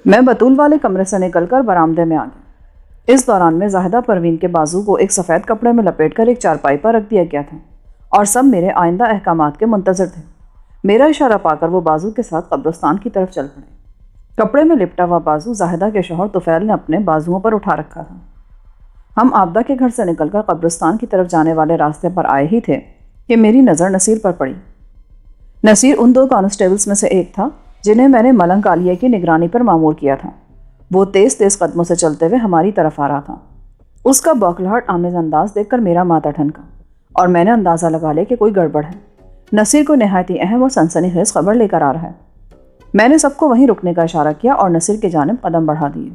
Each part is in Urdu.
میں بطول والے کمرے سے نکل کر برآمدے میں آ گیا۔ اس دوران میں زاہدہ پروین کے بازو کو ایک سفید کپڑے میں لپیٹ کر ایک چارپائی پر رکھ دیا گیا تھا اور سب میرے آئندہ احکامات کے منتظر تھے۔ میرا اشارہ پا کر وہ بازو کے ساتھ قبرستان کی طرف چل پڑے۔ کپڑے میں لپٹا ہوا بازو زاہدہ کے شوہر طفیل نے اپنے بازوؤں پر اٹھا رکھا تھا۔ ہم عابدہ کے گھر سے نکل کر قبرستان کی طرف جانے والے راستے پر آئے ہی تھے کہ میری نظر نصیر پر پڑی۔ نصیر ان 2 کانسٹیبلز میں سے ایک تھا جنہیں میں نے ملنگ کالیہ کی نگرانی پر مامور کیا تھا۔ وہ تیز تیز قدموں سے چلتے ہوئے ہماری طرف آ رہا تھا۔ اس کا بوکھلاہٹ آمیز انداز دیکھ کر میرا ماتھا ٹھنکا اور میں نے اندازہ لگا لیا کہ کوئی گڑبڑ ہے۔ نصیر کو نہایت ہی اہم اور سنسنی خیز خبر لے کر آ رہا ہے۔ میں نے سب کو وہیں رکنے کا اشارہ کیا اور نصیر کی جانب قدم بڑھا دیے۔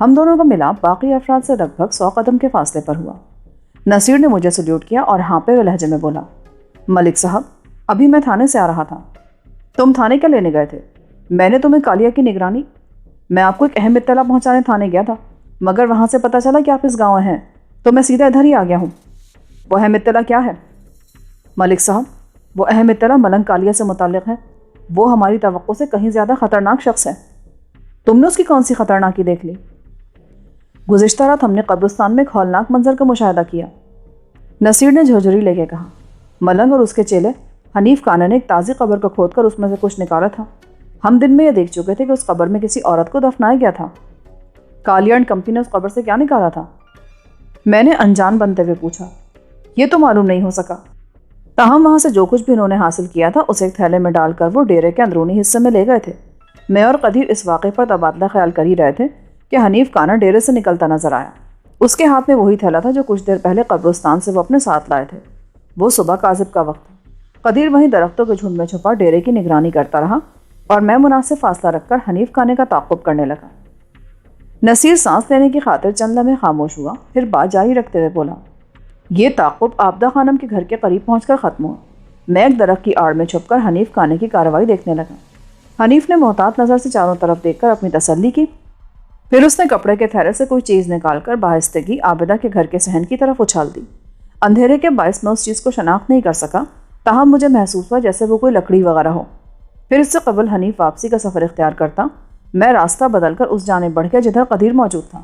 ہم دونوں کا ملاپ باقی افراد سے لگ بھگ 100 قدم کے فاصلے پر ہوا۔ نصیر نے مجھے سلیوٹ کیا اور ہانپے ہوئے لہجے میں بولا، ملک صاحب، ابھی میں تھانے سے آ رہا تھا۔ تم تھانے کیا لینے گئے تھے؟ میں نے تمہیں کالیہ کی نگرانی، میں آپ کو ایک اہم اطلاع پہنچانے تھانے گیا تھا، مگر وہاں سے پتہ چلا کہ آپ اس گاؤں ہیں، تو میں سیدھا ادھر ہی آ گیا ہوں۔ وہ اہم اطلاع کیا ہے؟ ملک صاحب، وہ اہم اطلاع ملنگ کالیہ سے متعلق ہے۔ وہ ہماری توقع سے کہیں زیادہ خطرناک شخص ہے۔ تم نے اس کی کون سی خطرناکی دیکھ لی؟ گزشتہ رات ہم نے قبرستان میں ایک ہولناک منظر کا مشاہدہ کیا، نصیر نے جھرجھری لے کے کہا۔ ملنگ اور اس کے چیلے حنیف کانا نے ایک تازی قبر کو کھود کر اس میں سے کچھ نکالا تھا۔ ہم دن میں یہ دیکھ چکے تھے کہ اس قبر میں کسی عورت کو دفنایا گیا تھا۔ کالیہ اینڈ کمپنی نے اس قبر سے کیا نکالا تھا؟ میں نے انجان بنتے ہوئے پوچھا۔ یہ تو معلوم نہیں ہو سکا، تاہم وہاں سے جو کچھ بھی انہوں نے حاصل کیا تھا اسے ایک تھیلے میں ڈال کر وہ ڈیرے کے اندرونی حصے میں لے گئے تھے۔ میں اور قدیر اس واقعے پر تبادلہ خیال کر ہی رہے تھے کہ حنیف کانا ڈیرے سے نکلتا نظر آیا۔ اس کے ہاتھ میں وہی تھیلا تھا جو کچھ دیر پہلے قبرستان سے وہ اپنے ساتھ لائے تھے۔ وہ صبح کاذب کا وقت تھا۔ قدیر وہیں درختوں کے جھنڈ میں چھپا ڈیرے کی نگرانی کرتا رہا اور میں مناسب فاصلہ رکھ کر حنیف کانے کا تعاقب کرنے لگا۔ نصیر سانس لینے کی خاطر چند لمحے خاموش ہوا، پھر بات جاری رکھتے ہوئے بولا، یہ تعاقب عابدہ خانم کے گھر کے قریب پہنچ کر ختم ہوا۔ میں ایک درخت کی آڑ میں چھپ کر حنیف کانے کی کارروائی دیکھنے لگا۔ حنیف نے محتاط نظر سے چاروں طرف دیکھ کر اپنی تسلی کی، پھر اس نے کپڑے کے تھیلے سے کوئی چیز نکال کر بآہستگی عابدہ کے گھر کے صحن کی طرف اچھال دی۔ اندھیرے کے باعث میں اس چیز کو شناخت نہیں کر سکا، تاہم مجھے محسوس ہوا جیسے وہ کوئی لکڑی وغیرہ ہو۔ پھر اس سے قبل حنیف واپسی کا سفر اختیار کرتا، میں راستہ بدل کر اس جانب بڑھ گیا جدھر قدیر موجود تھا۔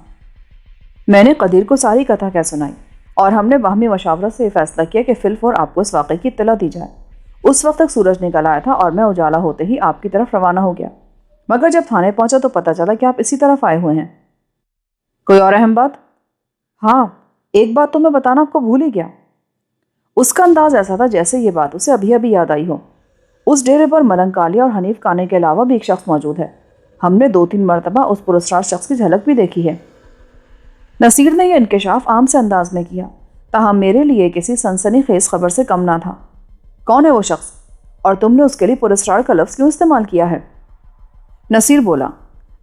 میں نے قدیر کو ساری کتھا کہہ سنائی اور ہم نے باہمی مشاورت سے یہ فیصلہ کیا کہ فی الفور آپ کو اس واقعے کی اطلاع دی جائے۔ اس وقت تک سورج نکل آیا تھا اور میں اجالا ہوتے ہی آپ کی طرف روانہ ہو گیا، مگر جب تھانے پہنچا تو پتہ چلا کہ آپ اسی طرف آئے ہوئے ہیں۔ کوئی اور اہم بات؟ ہاں، ایک بات تو میں بتانا آپ کو بھول ہی گیا۔ اس کا انداز ایسا تھا جیسے یہ بات اسے ابھی ابھی یاد آئی ہو۔ اس ڈیرے پر ملنگ کالیہ اور حنیف کانے کے علاوہ بھی ایک شخص موجود ہے۔ ہم نے 2-3 مرتبہ اس پراسرار شخص کی جھلک بھی دیکھی ہے۔ نصیر نے یہ انکشاف عام سے انداز میں کیا، تاہم میرے لیے کسی سنسنی خیز خبر سے کم نہ تھا۔ کون ہے وہ شخص اور تم نے اس کے لیے پراسرار کا لفظ کیوں استعمال کیا ہے؟ نصیر بولا،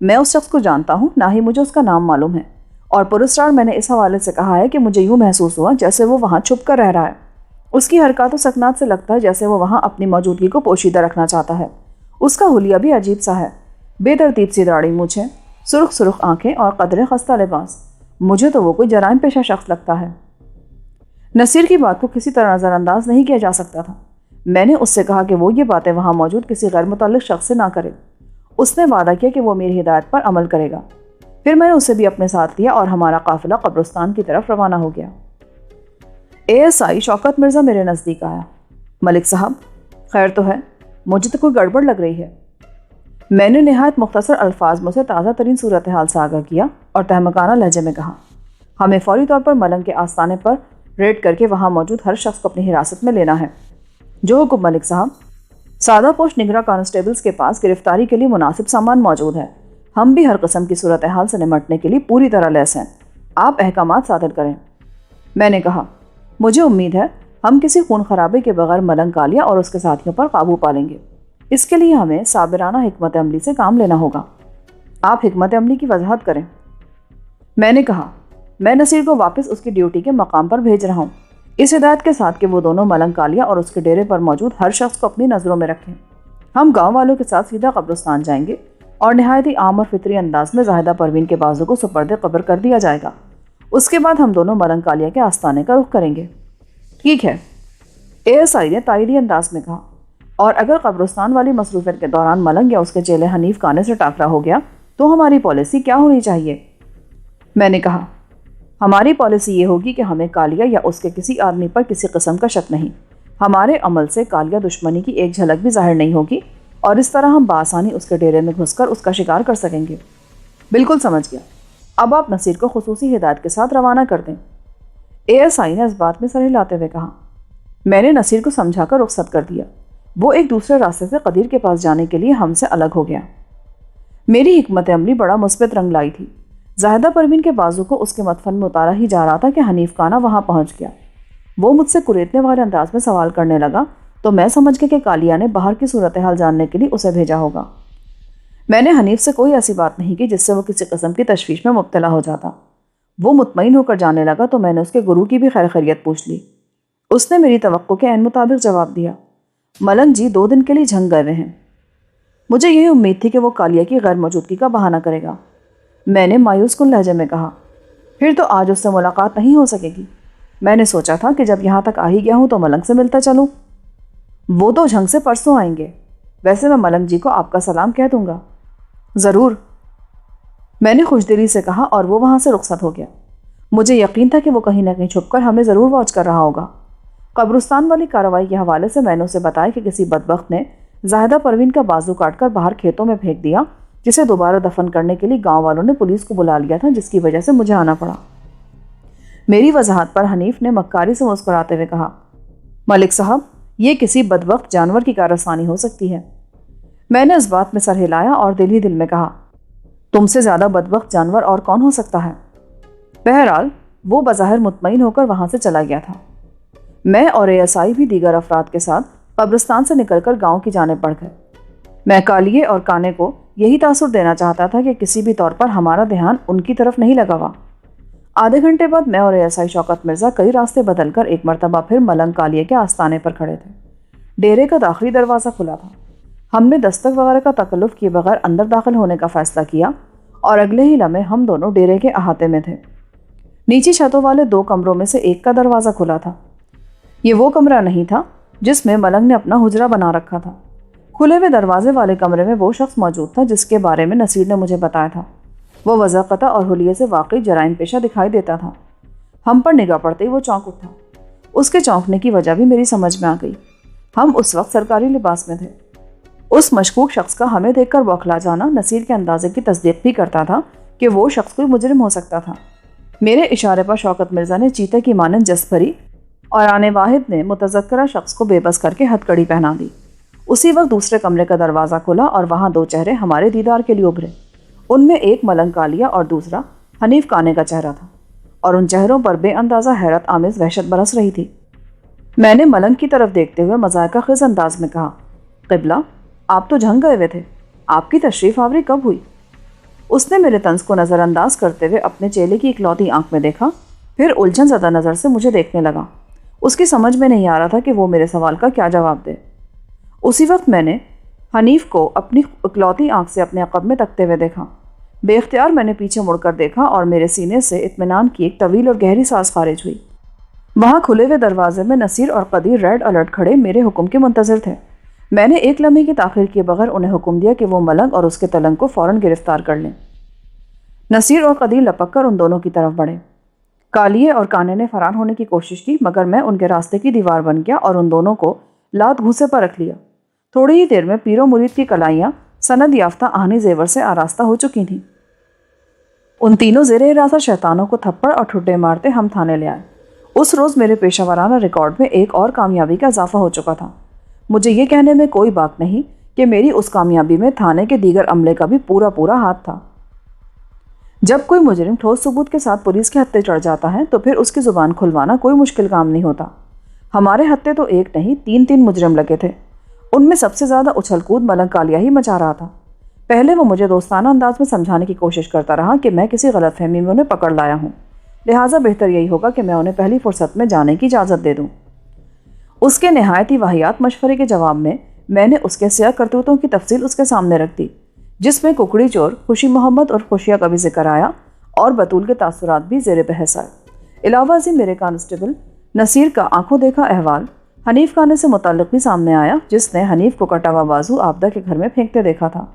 میں اس شخص کو جانتا ہوں، نہ ہی مجھے اس کا نام معلوم ہے، اور پراسرار میں نے اس حوالے سے کہا ہے کہ مجھے یوں محسوس ہوا جیسے وہ وہاں چھپ کر رہ رہا ہے۔ اس کی حرکات و سکنات سے لگتا ہے جیسے وہ وہاں اپنی موجودگی کو پوشیدہ رکھنا چاہتا ہے۔ اس کا حلیہ بھی عجیب سا ہے، بے ترتیب سی داڑھی مونچھیں، سرخ سرخ آنکھیں اور قدرے خستہ لباس۔ مجھے تو وہ کوئی جرائم پیشہ شخص لگتا ہے۔ نصیر کی بات کو کسی طرح نظر انداز نہیں کیا جا سکتا تھا۔ میں نے اس سے کہا کہ وہ یہ باتیں وہاں موجود کسی غیر متعلق شخص سے نہ کرے۔ اس نے وعدہ کیا کہ وہ میری ہدایت پر عمل کرے گا۔ پھر میں نے اسے بھی اپنے ساتھ لیا اور ہمارا قافلہ قبرستان کی طرف روانہ ہو گیا۔ ASI شوکت مرزا میرے نزدیک آیا۔ ملک صاحب، خیر تو ہے؟ مجھے تو کوئی گڑبڑ لگ رہی ہے۔ میں نے نہایت مختصر الفاظ میں اسے تازہ ترین صورتحال سے آگاہ کیا اور تہمکانہ لہجے میں کہا، ہمیں فوری طور پر ملنگ کے آستانے پر ریڈ کر کے وہاں موجود ہر شخص کو اپنی حراست میں لینا ہے۔ جو حکم ملک صاحب۔ سادہ پوش نگراں کانسٹیبلز کے پاس گرفتاری کے لیے مناسب سامان موجود ہے۔ ہم بھی ہر قسم کی صورتحال سے نمٹنے کے لیے پوری طرح لیس ہیں۔ آپ احکامات صادر کریں۔ میں نے کہا، مجھے امید ہے ہم کسی خون خرابے کے بغیر ملنگ کالیہ اور اس کے ساتھیوں پر قابو پالیں گے۔ اس کے لیے ہمیں صابرانہ حکمت عملی سے کام لینا ہوگا۔ آپ حکمت عملی کی وضاحت کریں۔ میں نے کہا، میں نصیر کو واپس اس کی ڈیوٹی کے مقام پر بھیج رہا ہوں، اس ہدایت کے ساتھ کہ وہ دونوں ملنگ کالیہ اور اس کے ڈیرے پر موجود ہر شخص کو اپنی نظروں میں رکھیں۔ ہم گاؤں والوں کے ساتھ سیدھا قبرستان جائیں گے اور نہایت ہی عام اور فطری انداز میں زاہدہ پروین کے بازو کو سپرد قبر کر دیا جائے گا۔ اس کے بعد ہم دونوں ملنگ کالیہ کے آستانے کا رخ کریں گے۔ ٹھیک ہے، ASI نے تائیدی انداز میں کہا، اور اگر قبرستان والی مصروفیت کے دوران ملنگ یا اس کے چیلے حنیف کانے سے ٹاکرا ہو گیا تو ہماری پالیسی کیا ہونی چاہیے؟ میں نے کہا ہماری پالیسی یہ ہوگی کہ ہمیں کالیہ یا اس کے کسی آدمی پر کسی قسم کا شک نہیں. ہمارے عمل سے کالیہ دشمنی کی ایک جھلک بھی ظاہر نہیں ہوگی اور اس طرح ہم بآسانی اس کے ڈیرے میں گھس کر اس کا شکار کر سکیں گے. بالکل سمجھ گیا. اب آپ نصیر کو خصوصی ہدایت کے ساتھ روانہ کر دیں. ASI نے اس بات میں سر ہلاتے ہوئے کہا. میں نے نصیر کو سمجھا کر رخصت کر دیا. وہ ایک دوسرے راستے سے قدیر کے پاس جانے کے لیے ہم سے الگ ہو گیا. میری حکمت عملی بڑا مثبت رنگ لائی تھی. زاہدہ پروین کے بازو کو اس کے مدفن میں اتارا ہی جا رہا تھا کہ حنیف کانہ وہاں پہنچ گیا. وہ مجھ سے کریتنے والے انداز میں سوال کرنے لگا تو میں سمجھ گیا کہ کالیہ نے باہر کی صورتحال جاننے کے لیے اسے بھیجا ہوگا. میں نے حنیف سے کوئی ایسی بات نہیں کی جس سے وہ کسی قسم کی تشویش میں مبتلا ہو جاتا. وہ مطمئن ہو کر جانے لگا تو میں نے اس کے گرو کی بھی خیر خیریت پوچھ لی. اس نے میری توقع کے عین مطابق جواب دیا. ملنگ جی 2 دن کے لیے جھنگ گئے ہوئے ہیں. مجھے یہی امید تھی کہ وہ کالیہ کی غیر موجودگی کا بہانہ کرے گا. میں نے مایوس کن لہجے میں کہا پھر تو آج اس سے ملاقات نہیں ہو سکے گی. میں نے سوچا تھا کہ جب یہاں تک آ ہی گیا ہوں تو ملنگ سے ملتا چلوں. وہ تو جھنگ سے پرسوں آئیں گے. ویسے میں ملنگ جی کو آپ کا سلام کہہ دوں گا. ضرور. میں نے خوش دلی سے کہا اور وہ وہاں سے رخصت ہو گیا. مجھے یقین تھا کہ وہ کہیں نہ کہیں چھپ کر ہمیں ضرور واچ کر رہا ہوگا. قبرستان والی کارروائی کے حوالے سے میں نے اسے بتایا کہ کسی بدبخت نے زاہدہ پروین کا بازو کاٹ کر باہر کھیتوں میں پھینک دیا جسے دوبارہ دفن کرنے کے لیے گاؤں والوں نے پولیس کو بلا لیا تھا جس کی وجہ سے مجھے آنا پڑا. میری وضاحت پر حنیف نے مکاری سے مسکراتے ہوئے کہا ملک صاحب یہ کسی بدبخت جانور کی کاررسانی ہو سکتی ہے. میں نے اس بات میں سر ہلایا اور دل ہی دل میں کہا تم سے زیادہ بدبخت جانور اور کون ہو سکتا ہے. بہرحال وہ بظاہر مطمئن ہو کر وہاں سے چلا گیا تھا. میں اور ASI بھی دیگر افراد کے ساتھ قبرستان سے نکل کر گاؤں کی جانب بڑھ گئے. میں کالیے اور کانے کو یہی تاثر دینا چاہتا تھا کہ کسی بھی طور پر ہمارا دھیان ان کی طرف نہیں لگا ہوا. آدھے گھنٹے بعد میں اور ASI شوکت مرزا کئی راستے بدل کر ایک مرتبہ پھر ملنگ کالیے کے آستانے پر کھڑے تھے. ڈیرے کا داخلی دروازہ کھلا تھا. ہم نے دستک وغیرہ کا تکلف کیے بغیر اندر داخل ہونے کا فیصلہ کیا اور اگلے ہی لمحے ہم دونوں ڈیرے کے احاطے میں تھے. نیچی چھتوں والے 2 کمروں میں سے ایک کا دروازہ کھلا تھا. یہ وہ کمرہ نہیں تھا جس میں ملنگ نے اپنا حجرہ بنا رکھا تھا. کھلے ہوئے دروازے والے کمرے میں وہ شخص موجود تھا جس کے بارے میں نصیر نے مجھے بتایا تھا. وہ وضاقتہ اور حلیے سے واقعی جرائم پیشہ دکھائی دیتا تھا. ہم پر نگاہ پڑتے ہی وہ چونک اٹھا. اس کے چونکنے کی وجہ بھی میری سمجھ میں آ گئی. ہم اس وقت سرکاری لباس میں تھے. اس مشکوک شخص کا ہمیں دیکھ کر بوکھلا جانا نصیر کے اندازے کی تصدیق بھی کرتا تھا کہ وہ شخص کوئی مجرم ہو سکتا تھا. میرے اشارے پر شوکت مرزا نے چیتے کی مانند جس بھری اور آنے واحد نے متذکرہ شخص کو بے بس کر کے ہتھ کڑی پہنا دی. اسی وقت دوسرے کمرے کا دروازہ کھلا اور وہاں 2 چہرے ہمارے دیدار کے لیے ابھرے. ان میں ایک ملنگ کالیہ اور دوسرا حنیف کانے کا چہرہ تھا اور ان چہروں پر بے اندازہ حیرت آمیز وحشت برس رہی تھی. میں نے ملنگ کی طرف دیکھتے ہوئے مذائقہ خیز انداز میں کہا قبلہ آپ تو جھنگ گئے ہوئے تھے. آپ کی تشریف آوری کب ہوئی؟ اس نے میرے طنز کو نظر انداز کرتے ہوئے اپنے چیلے کی اکلوتی آنکھ میں دیکھا پھر الجھن زدہ نظر سے مجھے دیکھنے لگا. اس کی سمجھ میں نہیں آ رہا تھا کہ وہ میرے سوال کا کیا جواب دے. اسی وقت میں نے حنیف کو اپنی اکلوتی آنکھ سے اپنے عقب میں تکتے ہوئے دیکھا. بے اختیار میں نے پیچھے مڑ کر دیکھا اور میرے سینے سے اطمینان کی ایک طویل اور گہری سانس خارج ہوئی. وہاں کھلے ہوئے دروازے میں نصیر اور قدیر ریڈ الرٹ کھڑے میرے حکم کے منتظر تھے. میں نے ایک لمحے کی تاخیر کیے بغیر انہیں حکم دیا کہ وہ ملنگ اور اس کے تلنگ کو فوراً گرفتار کر لیں. نصیر اور قدیر لپک کر ان دونوں کی طرف بڑھے. کالیے اور کانے نے فرار ہونے کی کوشش کی مگر میں ان کے راستے کی دیوار بن گیا اور ان دونوں کو لات گھوسے پر رکھ لیا. تھوڑی ہی دیر میں پیر و مرید کی کلائیاں سند یافتہ آہنی زیور سے آراستہ ہو چکی تھیں. ان تینوں زیر حراست شیطانوں کو تھپڑ اور ٹھڈے مارتے ہم تھانے لے آئے. اس روز میرے پیشہ ورانہ ریکارڈ میں ایک اور کامیابی کا اضافہ ہو چکا تھا. مجھے یہ کہنے میں کوئی بات نہیں کہ میری اس کامیابی میں تھانے کے دیگر عملے کا بھی پورا ہاتھ تھا. جب کوئی مجرم ٹھوس ثبوت کے ساتھ پولیس کے ہتھے چڑھ جاتا ہے تو پھر اس کی زبان کھلوانا کوئی مشکل کام نہیں ہوتا. ہمارے ہتھے تو ایک نہیں 3 مجرم لگے تھے. ان میں سب سے زیادہ اچھل کود ملنگ کالیہ ہی مچا رہا تھا. پہلے وہ مجھے دوستانہ انداز میں سمجھانے کی کوشش کرتا رہا کہ میں کسی غلط فہمی میں انہیں پکڑ لایا ہوں، لہٰذا بہتر یہی ہوگا کہ میں انہیں پہلی فرصت میں جانے کی اجازت دے دوں. اس کے نہایت ہی واہیات مشورے کے جواب میں نے اس کے سیاہ کرتوتوں کی تفصیل اس کے سامنے رکھ دی، جس میں ککڑی چور، خوشی محمد اور خوشیہ کا بھی ذکر آیا اور بطول کے تاثرات بھی زیر بحث آئے. علاوہ ازیں میرے کانسٹیبل نصیر کا آنکھوں دیکھا احوال حنیف کانے سے متعلق بھی سامنے آیا، جس نے حنیف کو کٹا ہوا بازو آبدہ کے گھر میں پھینکتے دیکھا تھا.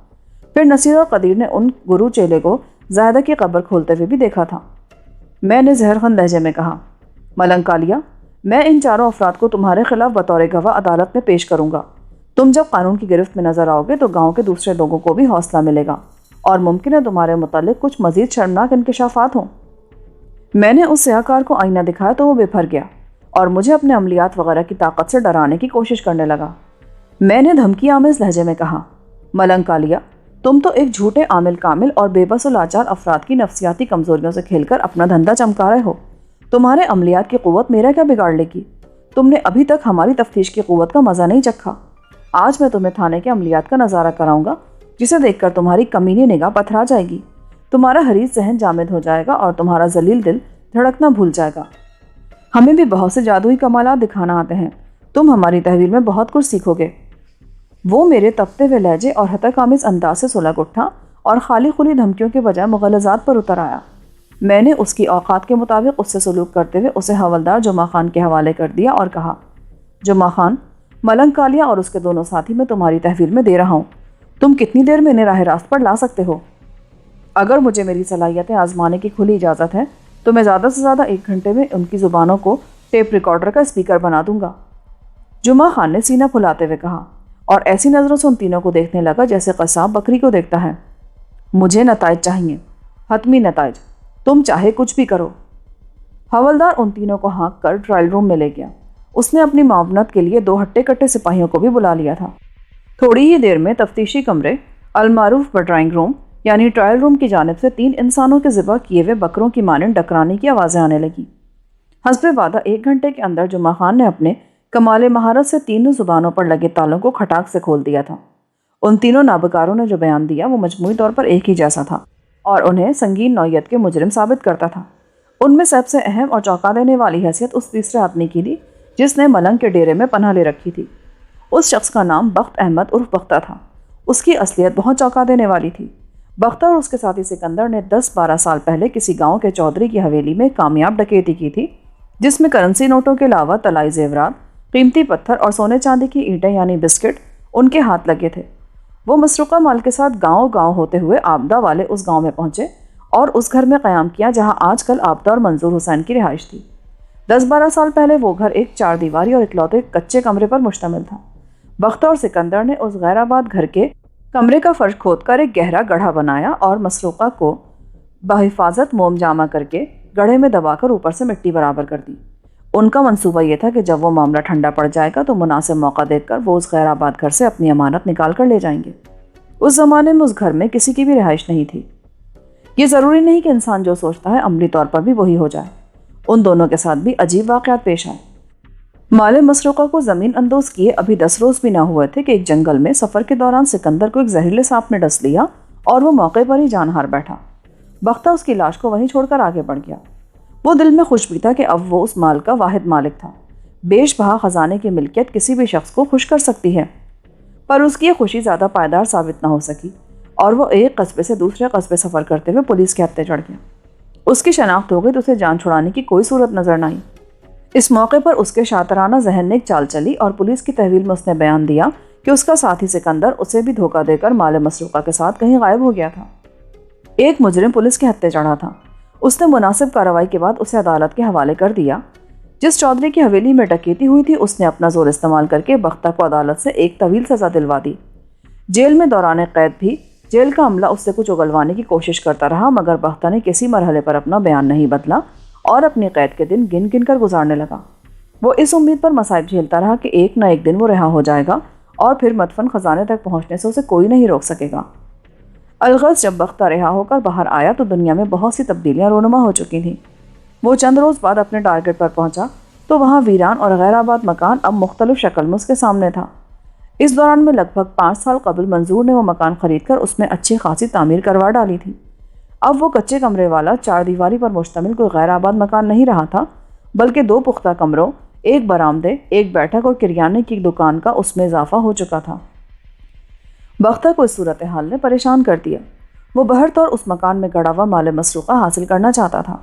پھر نصیر اور قدیر نے ان گرو چیلے کو زاہدہ کی قبر کھولتے ہوئے بھی دیکھا تھا۔ میں نے زہرخند لہجے میں کہا، ملنگ کالیا، میں ان چاروں افراد کو تمہارے خلاف بطور گواہ عدالت میں پیش کروں گا۔ تم جب قانون کی گرفت میں نظر آؤ گے تو گاؤں کے دوسرے لوگوں کو بھی حوصلہ ملے گا اور ممکن ہے تمہارے متعلق کچھ مزید شرمناک انکشافات ہوں۔ میں نے اس سیاہکار کو آئینہ دکھایا تو وہ بے پھر گیا اور مجھے اپنے عملیات وغیرہ کی طاقت سے ڈرانے کی کوشش کرنے لگا۔ میں نے دھمکی آمیز لہجے میں کہا، ملنگ کالیا، تم تو ایک جھوٹے عامل کامل اور بے بس و لاچار افراد کی نفسیاتی کمزوریوں سے کھیل کر اپنا دھندا چمکا رہے ہو۔ تمہارے عملیات کی قوت میرا کیا بگاڑ لے گی؟ تم نے ابھی تک ہماری تفتیش کی قوت کا مزہ نہیں چکھا۔ آج میں تمہیں تھانے کے عملیات کا نظارہ کراؤں گا، جسے دیکھ کر تمہاری کمینی نگاہ پتھرا جائے گی، تمہارا حریص ذہن جامد ہو جائے گا اور تمہارا ذلیل دل دھڑکنا بھول جائے گا۔ ہمیں بھی بہت سے جادوئی کمالات دکھانا آتے ہیں، تم ہماری تحویل میں بہت کچھ سیکھو گے۔ وہ میرے تپتے ہوئے لہجے اور ہتک آمیز انداز سے سلگ اٹھا اور خالی خلی دھمکیوں کے بجائے مغالطات پر اتر آیا۔ میں نے اس کی اوقات کے مطابق اس سے سلوک کرتے ہوئے اسے حوالدار جمعہ خان کے حوالے کر دیا اور کہا، جمعہ خان، ملنگ کالیا اور اس کے دونوں ساتھی میں تمہاری تحویل میں دے رہا ہوں، تم کتنی دیر میں انہیں راہ راست پر لا سکتے ہو؟ اگر مجھے میری صلاحیتیں آزمانے کی کھلی اجازت ہے تو میں زیادہ سے زیادہ 1 گھنٹے میں ان کی زبانوں کو ٹیپ ریکارڈر کا اسپیکر بنا دوں گا۔ جمعہ خان نے سینہ پھلاتے ہوئے کہا اور ایسی نظروں سے ان تینوں کو دیکھنے لگا جیسے قصاب بکری کو دیکھتا ہے، مجھے نتائج چاہیے، حتمی نتائج، تم چاہے کچھ بھی کرو۔ حوالدار ان تینوں کو ہانک کر ٹرائل روم میں لے گیا۔ اس نے اپنی معاونت کے لیے 2 ہٹے کٹے سپاہیوں کو بھی بلا لیا تھا۔ تھوڑی ہی دیر میں تفتیشی کمرے المعروف بٹرائنگ روم یعنی ٹرائل روم کی جانب سے 3 انسانوں کے ذبح کیے ہوئے بکروں کی مانند ڈکرانے کی آوازیں آنے لگیں۔ حسب وعدہ 1 گھنٹے کے اندر جمعہ خان نے اپنے کمال مہارت سے تینوں زبانوں پر لگے تالوں کو کھٹاک سے کھول دیا تھا۔ ان تینوں نابکاروں نے جو بیان دیا وہ مجموعی طور پر ایک ہی جیسا تھا اور انہیں سنگین نوعیت کے مجرم ثابت کرتا تھا۔ ان میں سب سے اہم اور چونکا دینے والی حیثیت اس تیسرے آدمی کی تھی جس نے ملنگ کے ڈیرے میں پناہ لے رکھی تھی۔ اس شخص کا نام بخت احمد عرف بختہ تھا۔ اس کی اصلیت بہت چونکا دینے والی تھی۔ بختہ اور اس کے ساتھی سکندر نے 10-12 سال پہلے کسی گاؤں کے چودھری کی حویلی میں کامیاب ڈکیتی کی تھی، جس میں کرنسی نوٹوں کے علاوہ طلائی زیورات، قیمتی پتھر اور سونے چاندی کی اینٹیں یعنی بسکٹ ان کے ہاتھ لگے تھے۔ وہ مسروقہ مال کے ساتھ گاؤں گاؤں ہوتے ہوئے آبدہ والے اس گاؤں میں پہنچے اور اس گھر میں قیام کیا جہاں آج کل آبدہ اور منظور حسین کی رہائش تھی۔ 10-12 سال پہلے وہ گھر ایک 4 دیواری اور اکلوتے کچے کمرے پر مشتمل تھا۔ بختہ اور سکندر نے اس غیر آباد گھر کے کمرے کا فرش کھود کر ایک گہرا گڑھا بنایا اور مسروقہ کو بحفاظت موم جامع کر کے گڑھے میں دبا کر اوپر سے مٹی برابر کر دی۔ ان کا منصوبہ یہ تھا کہ جب وہ معاملہ ٹھنڈا پڑ جائے گا تو مناسب موقع دیکھ کر وہ اس غیر آباد گھر سے اپنی امانت نکال کر لے جائیں گے۔ اس زمانے میں اس گھر میں کسی کی بھی رہائش نہیں تھی۔ یہ ضروری نہیں کہ انسان جو سوچتا ہے عملی طور پر بھی وہی ہو جائے۔ ان دونوں کے ساتھ بھی عجیب واقعات پیش آئے۔ مال مسروقہ کو زمین اندوز کیے ابھی 10 روز بھی نہ ہوئے تھے کہ ایک جنگل میں سفر کے دوران سکندر کو ایک زہریلے سانپ نے ڈس لیا اور وہ موقع پر ہی جان ہار بیٹھا۔ بختہ اس کی لاش کو وہیں چھوڑ کر آگے بڑھ گیا۔ وہ دل میں خوش بھی تھا کہ اب وہ اس مال کا واحد مالک تھا۔ بیش بہا خزانے کی ملکیت کسی بھی شخص کو خوش کر سکتی ہے، پر اس کی یہ خوشی زیادہ پائیدار ثابت نہ ہو سکی اور وہ ایک قصبے سے دوسرے قصبے سفر کرتے ہوئے پولیس کے ہتھے چڑھ گیا۔ اس کی شناخت ہو گئی تو اسے جان چھڑانے کی کوئی صورت نظر نہ آئی۔ اس موقع پر اس کے شاطرانہ ذہن نے ایک چال چلی اور پولیس کی تحویل میں اس نے بیان دیا کہ اس کا ساتھی سکندر اسے بھی دھوکہ دے کر مال مسروقہ کے ساتھ کہیں غائب ہو گیا تھا۔ ایک مجرم پولیس کے ہتھے چڑھا تھا۔ اس نے مناسب کارروائی کے بعد اسے عدالت کے حوالے کر دیا۔ جس چودھری کی حویلی میں ڈکیتی ہوئی تھی اس نے اپنا زور استعمال کر کے بختہ کو عدالت سے ایک طویل سزا دلوا دی۔ جیل میں دوران قید بھی جیل کا عملہ اس سے کچھ اگلوانے کی کوشش کرتا رہا، مگر بختہ نے کسی مرحلے پر اپنا بیان نہیں بدلا اور اپنی قید کے دن گن گن کر گزارنے لگا۔ وہ اس امید پر مصائب جھیلتا رہا کہ ایک نہ ایک دن وہ رہا ہو جائے گا اور پھر مدفن خزانے تک پہنچنے سے اسے کوئی نہیں روک سکے گا۔ الغرض جب بختہ رہا ہو کر باہر آیا تو دنیا میں بہت سی تبدیلیاں رونما ہو چکی تھیں۔ وہ چند روز بعد اپنے ٹارگٹ پر پہنچا تو وہاں ویران اور غیر آباد مکان اب مختلف شکل میں اس کے سامنے تھا۔ اس دوران میں لگ بھگ 5 سال قبل منظور نے وہ مکان خرید کر اس میں اچھی خاصی تعمیر کروا ڈالی تھی۔ اب وہ کچے کمرے والا 4 دیواری پر مشتمل کوئی غیر آباد مکان نہیں رہا تھا، بلکہ 2 پختہ کمروں، ایک برآمدے، ایک بیٹھک اور کریانے کی دکان کا اس میں اضافہ ہو چکا تھا۔ بختہ کو اس صورتحال نے پریشان کر دیا۔ وہ بہر طور اس مکان میں گڑا ہوا مال مسروقہ حاصل کرنا چاہتا تھا۔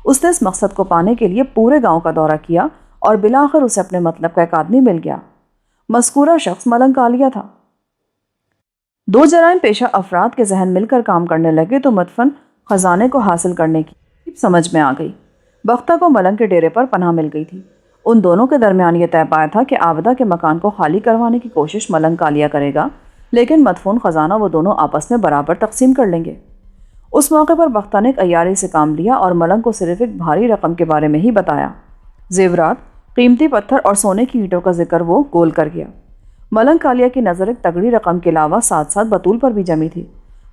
اس نے اس مقصد کو پانے کے لیے پورے گاؤں کا دورہ کیا اور بالآخر اسے اپنے مطلب کا ایک آدمی مل گیا۔ مذکورہ شخص ملنگ کالیا تھا۔ دو جرائم پیشہ افراد کے ذہن مل کر کام کرنے لگے تو مدفن خزانے کو حاصل کرنے کی سمجھ میں آ گئی۔ بختہ کو ملنگ کے ڈیرے پر پناہ مل گئی تھی۔ ان دونوں کے درمیان یہ طے پایا تھا کہ عابدہ کے مکان کو خالی کروانے کی کوشش ملنگ کالیا کرے گا، لیکن مدفون خزانہ وہ دونوں آپس میں برابر تقسیم کر لیں گے۔ اس موقع پر بختہ نے ایک عیاری سے کام لیا اور ملنگ کو صرف ایک بھاری رقم کے بارے میں ہی بتایا۔ زیورات، قیمتی پتھر اور سونے کی اینٹوں کا ذکر وہ گول کر گیا۔ ملنگ کالیا کی نظر ایک تگڑی رقم کے علاوہ ساتھ ساتھ بطول پر بھی جمی تھی۔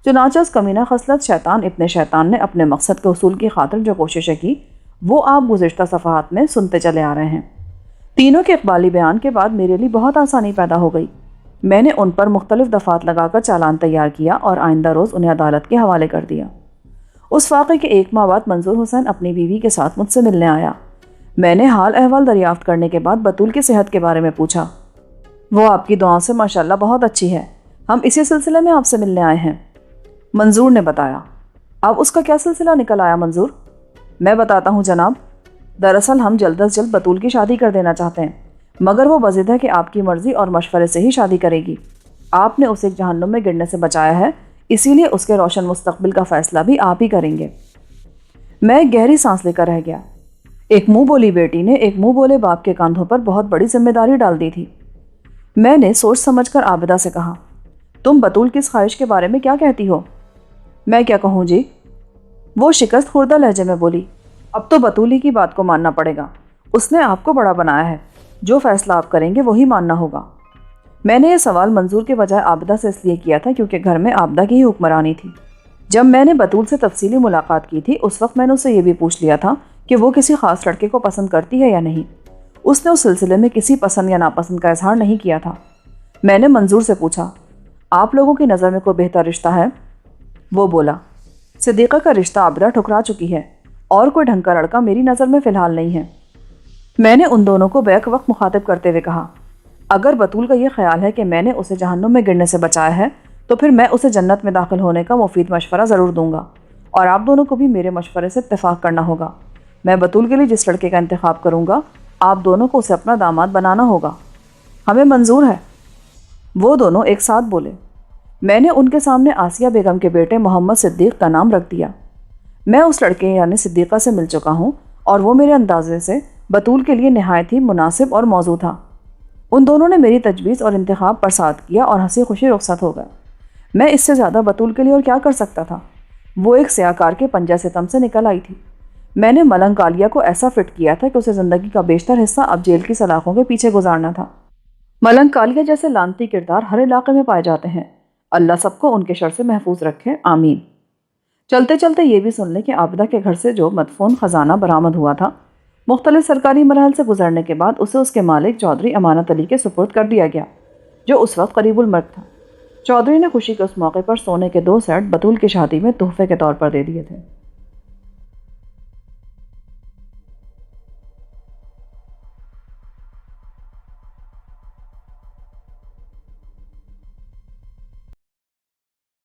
چنانچہ اس کمینہ خصلت شیطان ابن شیطان نے اپنے مقصد کے حصول کی خاطر جو کوششیں کی وہ آپ گزشتہ صفحات میں سنتے چلے آ رہے ہیں۔ تینوں کے اقبالی بیان کے بعد میرے لیے بہت آسانی پیدا ہو گئی۔ میں نے ان پر مختلف دفعات لگا کر چالان تیار کیا اور آئندہ روز انہیں عدالت کے حوالے کر دیا۔ اس واقعے کے ایک ماہ بعد منظور حسین اپنی بیوی کے ساتھ مجھ سے ملنے آیا۔ میں نے حال احوال دریافت کرنے کے بعد بطول کی صحت کے بارے میں پوچھا۔ وہ آپ کی دعاؤں سے ماشاءاللہ بہت اچھی ہے، ہم اسی سلسلے میں آپ سے ملنے آئے ہیں، منظور نے بتایا۔ اب اس کا کیا سلسلہ نکل آیا منظور؟ میں بتاتا ہوں جناب، دراصل ہم جلد از جلد بطول کی شادی کر دینا چاہتے ہیں، مگر وہ بضد ہے کہ آپ کی مرضی اور مشورے سے ہی شادی کرے گی۔ آپ نے اسے ایک جہنم میں گرنے سے بچایا ہے، اسی لیے اس کے روشن مستقبل کا فیصلہ بھی آپ ہی کریں گے۔ میں گہری سانس لے کر رہ گیا۔ ایک منہ بولی بیٹی نے ایک منہ بولے باپ کے کاندھوں پر بہت بڑی ذمہ داری ڈال دی تھی۔ میں نے سوچ سمجھ کر عابدہ سے کہا، تم بطول کی اس خواہش کے بارے میں کیا کہتی ہو؟ میں کیا کہوں جی؟ وہ شکست خوردہ لہجے میں بولی، اب تو بطول ہی کی بات کو ماننا پڑے گا، اس نے آپ کو بڑا بنایا ہے، جو فیصلہ آپ کریں گے وہی ماننا ہوگا۔ میں نے یہ سوال منظور کے بجائے عابدہ سے اس لیے کیا تھا کیونکہ گھر میں عابدہ کی ہی حکمرانی تھی۔ جب میں نے بطول سے تفصیلی ملاقات کی تھی اس وقت میں نے اسے یہ بھی پوچھ لیا تھا کہ وہ کسی خاص لڑکے کو پسند کرتی ہے یا نہیں۔ اس نے اس سلسلے میں کسی پسند یا ناپسند کا اظہار نہیں کیا تھا۔ میں نے منظور سے پوچھا، آپ لوگوں کی نظر میں کوئی بہتر رشتہ ہے؟ وہ بولا، صدیقہ کا رشتہ عابدہ ٹھکرا چکی ہے اور کوئی ڈھنگ کا لڑکا میری نظر میں فی الحال نہیں ہے۔ میں نے ان دونوں کو بیک وقت مخاطب کرتے ہوئے کہا، اگر بطول کا یہ خیال ہے کہ میں نے اسے جہنم میں گرنے سے بچایا ہے تو پھر میں اسے جنت میں داخل ہونے کا مفید مشورہ ضرور دوں گا، اور آپ دونوں کو بھی میرے مشورے سے اتفاق کرنا ہوگا۔ میں بطول کے لیے جس لڑکے کا انتخاب کروں گا آپ دونوں کو اسے اپنا داماد بنانا ہوگا۔ ہمیں منظور ہے، وہ دونوں ایک ساتھ بولے۔ میں نے ان کے سامنے آسیہ بیگم کے بیٹے محمد صدیق کا نام رکھ دیا۔ میں اس لڑکے یعنی صدیقہ سے مل چکا ہوں اور وہ میرے اندازے سے بطول کے لیے نہایت ہی مناسب اور موزوں تھا۔ ان دونوں نے میری تجویز اور انتخاب پر ساتھ کیا اور ہنسی خوشی رخصت ہو گئے۔ میں اس سے زیادہ بطول کے لیے اور کیا کر سکتا تھا؟ وہ ایک سیاہکار کے پنجہ ستم سے نکل آئی تھی۔ میں نے ملنگ کالیا کو ایسا فٹ کیا تھا کہ اسے زندگی کا بیشتر حصہ اب جیل کی سلاخوں کے پیچھے گزارنا تھا۔ ملنگ کالیا جیسے لانتی کردار ہر علاقے میں پائے جاتے ہیں، اللہ سب کو ان کے شر سے محفوظ رکھے، آمین۔ چلتے چلتے یہ بھی سن لیں کہ عابدہ کے گھر سے جو مدفون خزانہ برآمد ہوا تھا مختلف سرکاری مراحل سے گزرنے کے بعد اسے اس کے مالک چودھری امانت علی کے سپرد کر دیا گیا، جو اس وقت قریب المرگ تھا۔ چودھری نے خوشی کے اس موقع پر سونے کے 2 سیٹ بطول کی شادی میں تحفے کے طور پر دے دیے تھے۔